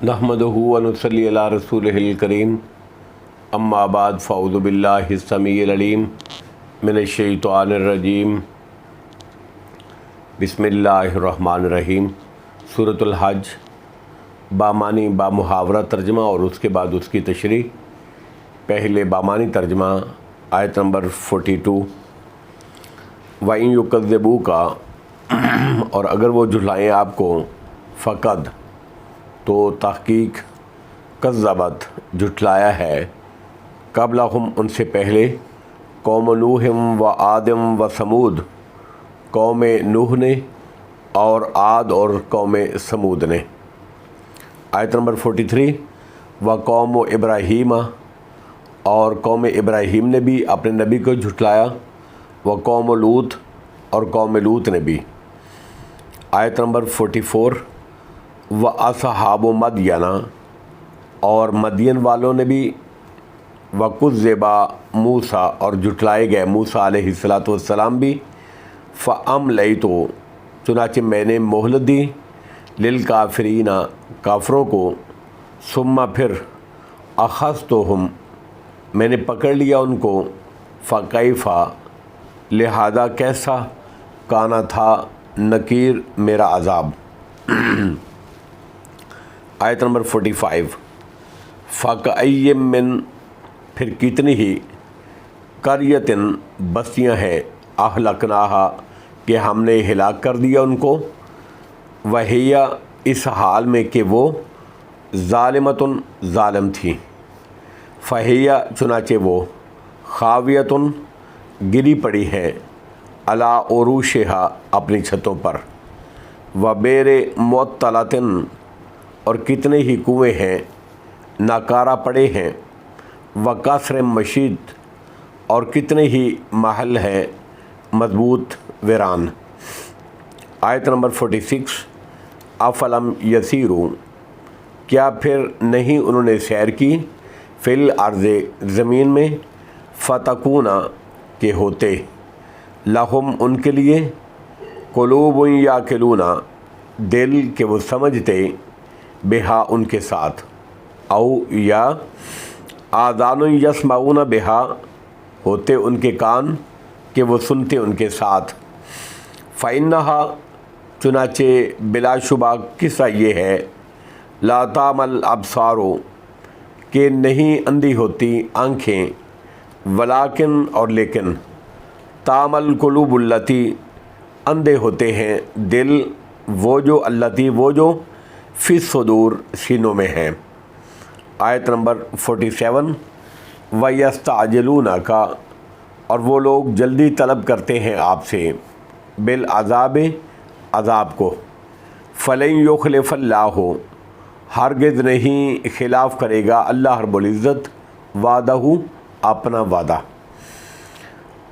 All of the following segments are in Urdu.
نحمدہ و نصلی علی رسولہ الکریم اما بعد فاعوذ باللہ السمیع العلیم من الشیطان الرجیم بسم اللہ الرحمن الرحیم۔ سورۃ الحج بامانی بامحاورہ ترجمہ اور اس کے بعد اس کی تشریح۔ پہلے بامانی ترجمہ آیت نمبر 42۔ وَإِن يُكَذِّبُوكَ، اور اگر وہ جھٹلائیں آپ کو، فقد تو تحقیق، کذبت جھٹلایا ہے، قبلہم ان سے پہلے، قوم نوح و عاد و ثمود، قوم نوح نے اور عاد اور قوم ثمود نے۔ آیت نمبر 43۔ و قوم ابراہیم، اور قوم ابراہیم نے بھی اپنے نبی کو جھٹلایا، و قوم لوط، اور قوم لوط نے بھی۔ آیت نمبر 44۔ و اصحاب مدین، اور مدین والوں نے بھی، وکذب موسیٰ، اور جھٹلائے گئے موسیٰ علیہ السلام بھی، فاملیت، چنانچہ میں نے مہلت دی، للکافرین، کافروں کو، ثم پھر، اخذتہم، میں نے پکڑ لیا ان کو، فکیف، لہذا کیسا، کانا تھا، نکیر میرا عذاب۔ آیت نمبر 45۔ فَكَأَيٍّ مِّن، پھر کتنی ہی، قریۃ بستیاں ہیں، اہلکناہا کہ ہم نے ہلاک کر دیا ان کو، وہی اس حال میں کہ وہ، ظالمۃ ظالم تھی، فہی چنانچہ وہ، خاویۃ گری پڑی ہے، علی عروشہا اپنی چھتوں پر، وبئر معطلۃ، اور کتنے ہی کنویں ہیں، ناکارہ پڑے ہیں، وقصر مشید، اور کتنے ہی محل ہیں، مضبوط ویران۔ آیت نمبر 46۔ افلم یسیروا، کیا پھر نہیں انہوں نے سیر کی، فی الارض زمین میں، فتکون کہ ہوتے، لہم ان کے لیے، قلوب یعقلون دل کہ وہ سمجھتے، بہا ان کے ساتھ، او یا آذان یسمعون بہا ہوتے ان کے کان کہ وہ سنتے ان کے ساتھ، فإنہا چنانچہ بلا شبہ قصہ یہ ہے، لا تعمی الابصار کہ نہیں اندھی ہوتی آنکھیں، ولیکن اور لیکن، تعمی القلوب التی اندھے ہوتے ہیں دل، وہ جو التی وہ جو، فی الصدور سینوں میں ہیں۔ آیت نمبر 47۔ وَيَسْتَعْجِلُونَكَ، اور وہ لوگ جلدی طلب کرتے ہیں آپ سے، بالعذاب عذاب کو، فَلَن يُخْلِفَ اللَّهُ ہرگز نہیں خلاف کرے گا اللہ رب العزت، وعدہ اپنا وعدہ،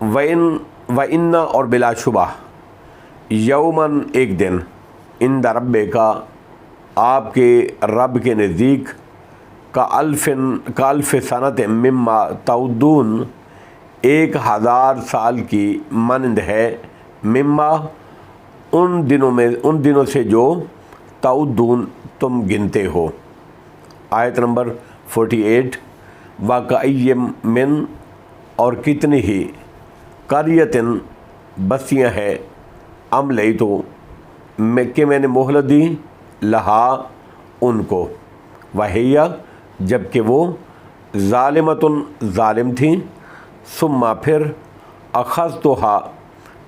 وَإِنَّ اور بلا شبہ، یوماً ایک دن، عند ربک آپ کے رب کے نزدیک، کالف سنت مما تعدون 1000 سال کی مانند ہے، مما ان دنوں سے جو، تعدون تم گنتے ہو۔ آیت نمبر 48۔ وَكَأَيٍّ مِّن، اور کتنی ہی، قریۃ بستیاں ہیں، املیت کہ میں نے مہلت دی، لہا ان کو، وہی جبکہ وہ، ظالمۃ ظالم تھیں، ثم پھر، اخذتھا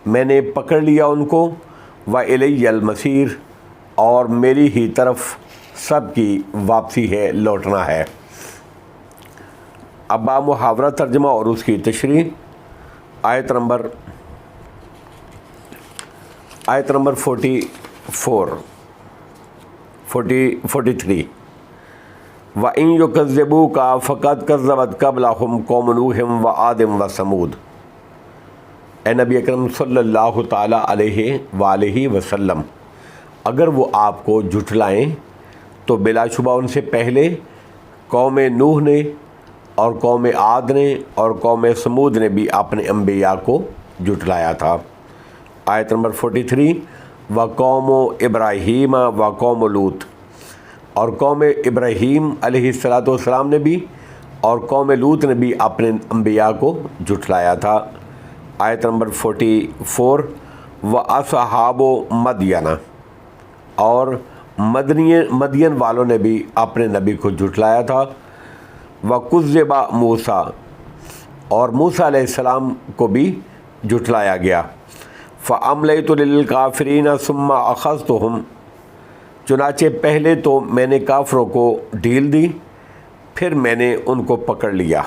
میں نے پکڑ لیا ان کو، وإلی المصیر اور میری ہی طرف سب کی واپسی ہے، لوٹنا ہے۔ اب بامحاورہ ترجمہ اور اس کی تشریح۔ آیت نمبر 43۔ وَإِن يُكَذِّبُوكَ فَقَدْ كَذَّبَتْ قَبْلَهُمْ قَوْمُ نُوحٍ وَعَادٍ وَثَمُودَ۔ اے نبی اکرم صلی اللہ تعالیٰ علیہ وآلہ وسلم، اگر وہ آپ کو جھٹلائیں تو بلا شبہ ان سے پہلے قوم نوح نے اور قوم عاد نے اور قوم ثمود نے بھی اپنے انبیاء کو جھٹلایا تھا۔ آیت نمبر 43۔ وقوم ابراہیم وقوم لوط، اور قوم ابراہیم علیہ السلام نے بھی اور قوم لوط نے بھی اپنے انبیاء کو جھٹلایا تھا۔ آیت نمبر 44 وَأَصْحَابُ مَدْيَنَ، اور مدین والوں نے بھی اپنے نبی کو جھٹلایا تھا۔ وَكُذِّبَ موسیٰ، اور موسیٰ علیہ السلام کو بھی جھٹلایا گیا۔ فَأَمْلَيْتُ لِلْكَافِرِينَ ثُمَّ أَخَذْتُهُمْ، چنانچہ پہلے تو میں نے کافروں کو ڈھیل دی، پھر میں نے ان کو پکڑ لیا۔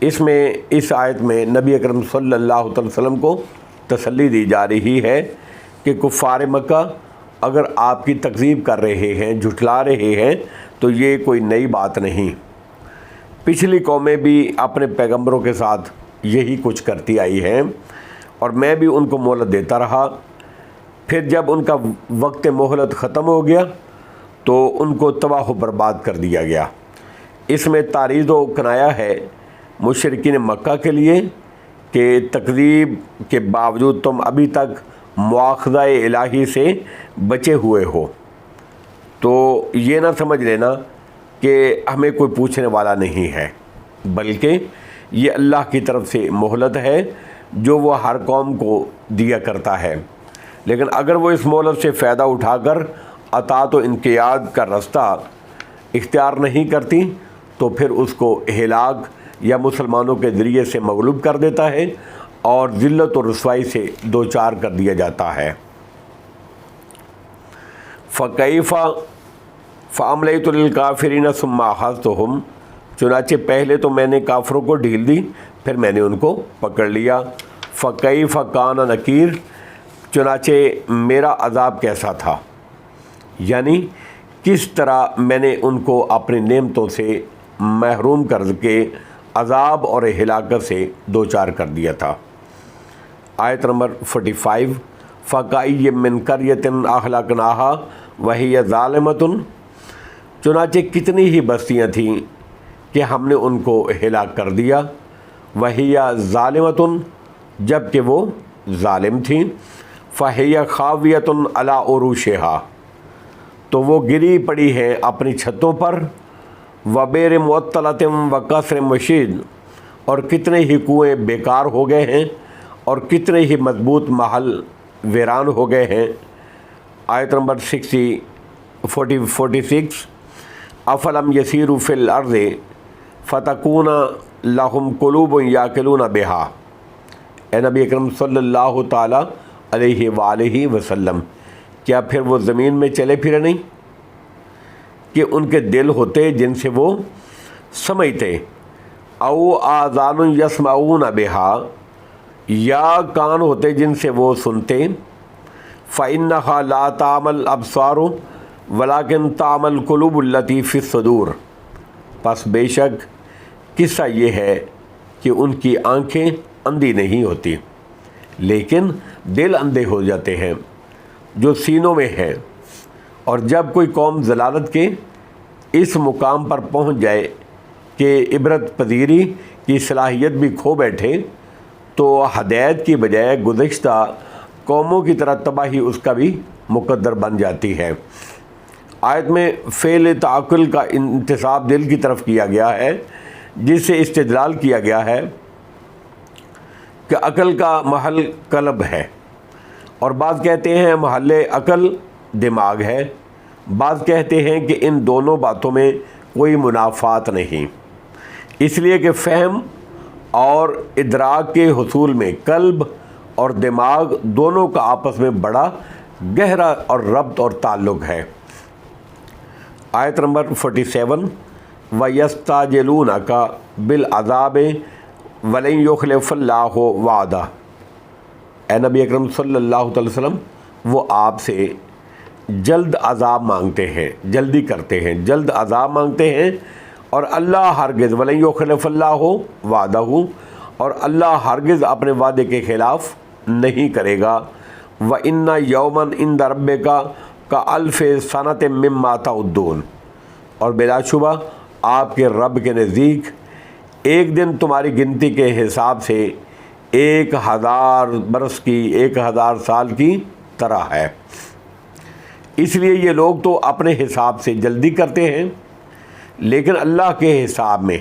اس آیت میں نبی اکرم صلی اللہ علیہ وسلم کو تسلی دی جا رہی ہے کہ کفار مکہ اگر آپ کی تکذیب کر رہے ہیں، جھٹلا رہے ہیں، تو یہ کوئی نئی بات نہیں۔ پچھلی قومیں بھی اپنے پیغمبروں کے ساتھ یہی کچھ کرتی آئی ہیں، اور میں بھی ان کو مہلت دیتا رہا۔ پھر جب ان کا وقت مہلت ختم ہو گیا تو ان کو تباہ و برباد کر دیا گیا۔ اس میں تعریض و کنایہ ہے مشرکین مکہ کے لیے کہ تکذیب کے باوجود تم ابھی تک مواخذہ الہی سے بچے ہوئے ہو، تو یہ نہ سمجھ لینا کہ ہمیں کوئی پوچھنے والا نہیں ہے، بلکہ یہ اللہ کی طرف سے مہلت ہے جو وہ ہر قوم کو دیا کرتا ہے۔ لیکن اگر وہ اس مہلت سے فائدہ اٹھا کر اطاعت و انقیاد کا رستہ اختیار نہیں کرتی تو پھر اس کو ہلاک یا مسلمانوں کے ذریعے سے مغلوب کر دیتا ہے اور ذلت و رسوائی سے دوچار کر دیا جاتا ہے۔ فَكَيْفَ فَأَمْلَيْتُ لِلْكَافِرِينَ ثُمَّ أَخَذْتُهُمْ، چنانچہ پہلے تو میں نے کافروں کو ڈھیل دی، پھر میں نے ان کو پکڑ لیا۔ فَكَيْفَ كَانَ نَكِيرٌ، چنانچہ میرا عذاب کیسا تھا، یعنی کس طرح میں نے ان کو اپنی نعمتوں سے محروم کر کے عذاب اور ہلاکت سے دوچار کر دیا تھا۔ آیت نمبر 45 فَكَأَيٍّ مِّن قَرْيَةٍ أَهْلَكْنَاهَا وَهِيَ ظَالِمَةٌ، چنانچہ کتنی ہی بستیاں تھیں کہ ہم نے ان کو ہلاک کر دیا، وَهِيَ ظَالِمَةٌ، جب کہ وہ ظالم تھیں، فَهِيَ خَاوِيَةٌ عَلَىٰ عُرُوشِهَا، تو وہ گری پڑی ہیں اپنی چھتوں پر، وَبِئْرٍ مُعَطَّلَةٍ وَقَصْرٍ مَشِيدٍ، اور کتنے ہی کنویں بیکار ہو گئے ہیں اور کتنے ہی مضبوط محل ویران ہو گئے ہیں۔ آیت نمبر 46 افلم یسیروا فی الارض فتکون لہم قلوب یعقلون بہا، اے نبی اکرم صلی اللہ تعالیٰ علیہ وآلہ وسلم، کیا پھر وہ زمین میں چلے پھرے نہیں کہ ان کے دل ہوتے جن سے وہ سمجھتے، او آذان یسمعون بہا، یا کان ہوتے جن سے وہ سنتے، فإنها لا تعمل الابصار ولكن تعمل القلوب التي في الصدور، پس بے شک قصہ یہ ہے کہ ان کی آنکھیں اندھی نہیں ہوتی لیکن دل اندھے ہو جاتے ہیں جو سینوں میں ہیں۔ اور جب کوئی قوم ضلالت کے اس مقام پر پہنچ جائے کہ عبرت پذیری کی صلاحیت بھی کھو بیٹھے تو ہدایت کی بجائے گزشتہ قوموں کی طرح تباہی اس کا بھی مقدر بن جاتی ہے۔ آیت میں فعل تعقل کا انتساب دل کی طرف کیا گیا ہے، جس سے استدلال کیا گیا ہے کہ عقل کا محل قلب ہے، اور بعض کہتے ہیں محل عقل دماغ ہے، بعض کہتے ہیں کہ ان دونوں باتوں میں کوئی منافات نہیں، اس لیے کہ فہم اور ادراک کے حصول میں قلب اور دماغ دونوں کا آپس میں بڑا گہرا اور ربط اور تعلق ہے۔ آیت نمبر 47 وَيَسْتَعْجِلُونَكَ بِالْعَذَابِ وَلَن يُخْلِفَ اللَّهُ وَعْدَهُ، اے نبی اکرم صلی اللہ علیہ وسلم، وہ آپ سے جلد عذاب مانگتے ہیں، جلدی کرتے ہیں، جلد عذاب مانگتے ہیں، اور اللہ ہرگز وَلَن يُخْلِفَ اللَّهُ وَعْدَهُ، اور اللہ ہرگز اپنے وعدے کے خلاف نہیں کرے گا۔ وَإِنَّ يَوْمًا عِندَ رَبِّكَ كَأَلْفِ سَنَةٍ مِّمَّا تَعُدُّونَ، اور بلا شبہ آپ کے رب کے نزدیک ایک دن تمہاری گنتی کے حساب سے 1000 برس کی، 1000 سال کی طرح ہے۔ اس لیے یہ لوگ تو اپنے حساب سے جلدی کرتے ہیں، لیکن اللہ کے حساب میں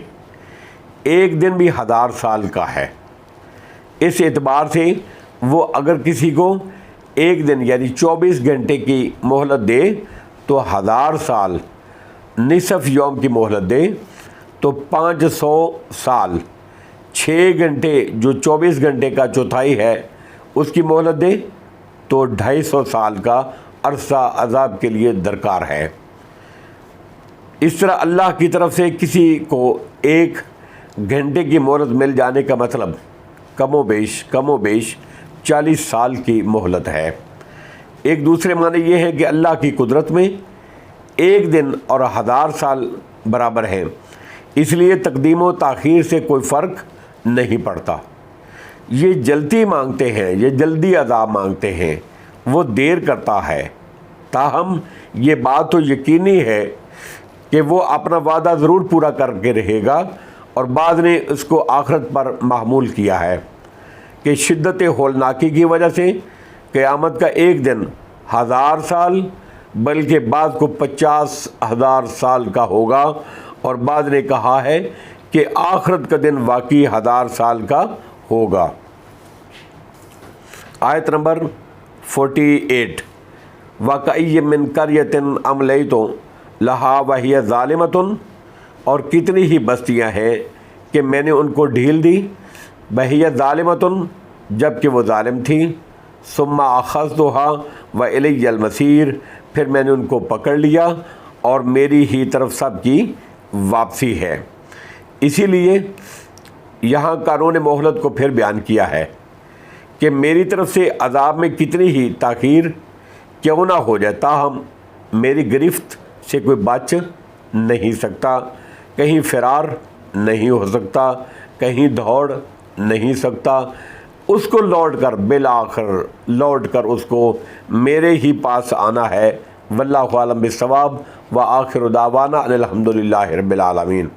ایک دن بھی 1000 سال کا ہے۔ اس اعتبار سے وہ اگر کسی کو ایک دن یعنی 24 گھنٹے کی مہلت دے تو 1000 سال، نصف یوم کی مہلت دے تو 500 سال، 6 گھنٹے جو 24 گھنٹے کا چوتھائی ہے اس کی مہلت دے تو 250 سال کا عرصہ عذاب کے لیے درکار ہے۔ اس طرح اللہ کی طرف سے کسی کو 1 گھنٹے کی مہلت مل جانے کا مطلب کم و بیش 40 سال کی مہلت ہے۔ ایک دوسرے معنی یہ ہے کہ اللہ کی قدرت میں ایک دن اور 1000 سال برابر ہیں، اس لیے تقدیم و تاخیر سے کوئی فرق نہیں پڑتا۔ یہ جلدی مانگتے ہیں، یہ جلدی عذاب مانگتے ہیں، وہ دیر کرتا ہے، تاہم یہ بات تو یقینی ہے کہ وہ اپنا وعدہ ضرور پورا کر کے رہے گا، اور بعض نے اس کو آخرت پر محمول کیا ہے کہ شدت ہولناکی کی وجہ سے قیامت کا ایک دن 1000 سال بلکہ بعض کو 50,000 سال کا ہوگا، اور بعض نے کہا ہے کہ آخرت کا دن واقعی 1000 سال کا ہوگا۔ آیت نمبر 48 وَكَأَيٍّ مِّن قَرْيَةٍ أَمْلَيْتُ لَهَا وَهِيَ ظَالِمَةٌ، اور کتنی ہی بستیاں ہیں کہ میں نے ان کو ڈھیل دی، وَهِيَ ظَالِمَةٌ، جب کہ وہ ظالم تھی، ثُمَّ أَخَذْتُهَا وَإِلَيَّ الْمَصِيرُ، پھر میں نے ان کو پکڑ لیا اور میری ہی طرف سب کی واپسی ہے۔ اسی لیے یہاں قانون مہلت کو پھر بیان کیا ہے کہ میری طرف سے عذاب میں کتنی ہی تاخیر کیوں نہ ہو جائے، تاہم میری گرفت سے کوئی بچ نہیں سکتا، کہیں فرار نہیں ہو سکتا، کہیں دوڑ نہیں سکتا، اس کو لوٹ کر بالآخر لوٹ کر اس کو میرے ہی پاس آنا ہے۔ واللہ اعلم بالصواب، وآخر دعوانا ان الحمد للہ رب العالمین۔